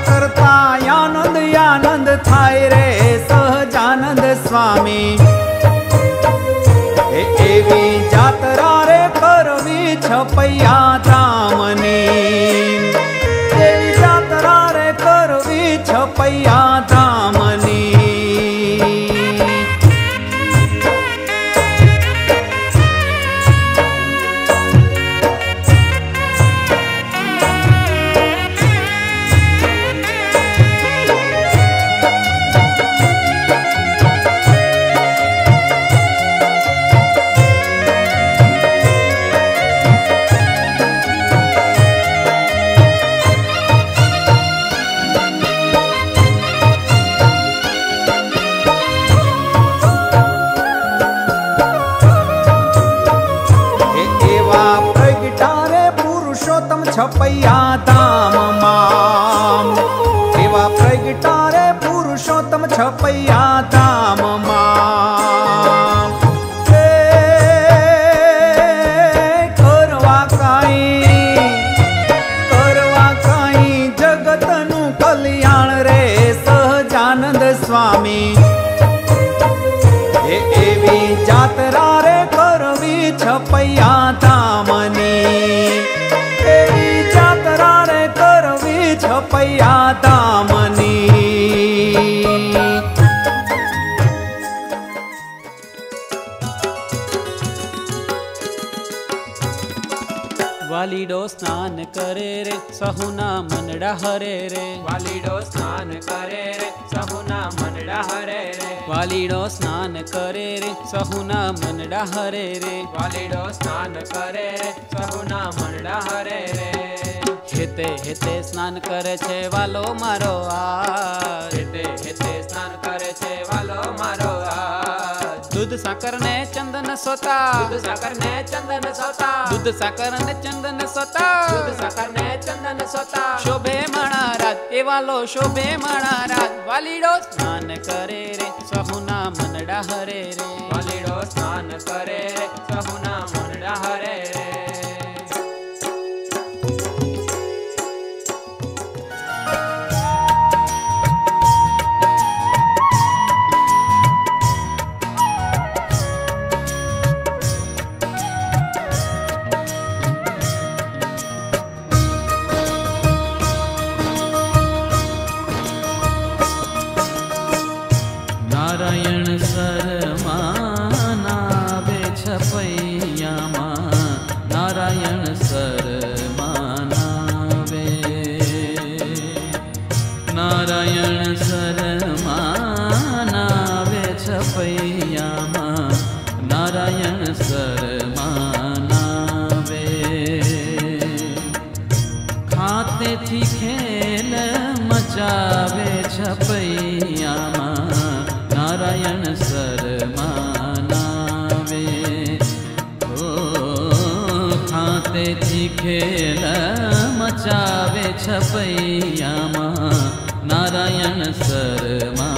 करता आनंद आनंद थाय रे सहजानंद स्वामी। एवी जात्रा रे करवी छपैया धामनी। एवी जात्रा रे करवी छपैया धामनी। छपैया धाम माम। एवा प्रगटा रे पुरुषोत्तम छपैया धाम माम। करवा काई जगतनु कल्याण रे सहजानंद स्वामी। एवी जात्रा रे करवी छपैया धामनी। छपैया धामनी। वालीडो स्नान करे रे सहुना मनडा हरे रे। वालीडो स्नान करे रे सहुना मनडा हरे रे। वालीडो स्नान करे रे सहुना मनडा हरे रे। वालीडो स्नान करे रे सहुना मनडा हरे रे। हेते हेते स्नान करे छे वालो मारो आज। हेते हेते स्नान करे छे वालो मारो आज। दूध साकर ने चंदन सोता। दूध साकर ने चंदन सोता। दूध साकर ने चंदन सोता। दूध साकर ने चंदन सोता। शोभे महाराज ए वालो शोभे महाराज। वालीडो स्नान करे रे सहुना मनडा हरे रे। वालीडो स्नान करे रे सहुना मनडा हरे रे। नारायण सरमानावे छपैयामा। नारायण सरमानावे। नारायण सरमानावे छपैयामा। नारायण सरमानावे। खाते थी खेल मचावे छपैयामा। नारायण सरमानावे। ओ खाते थी खेल मचावे छपैयामा। नारायण शर्मा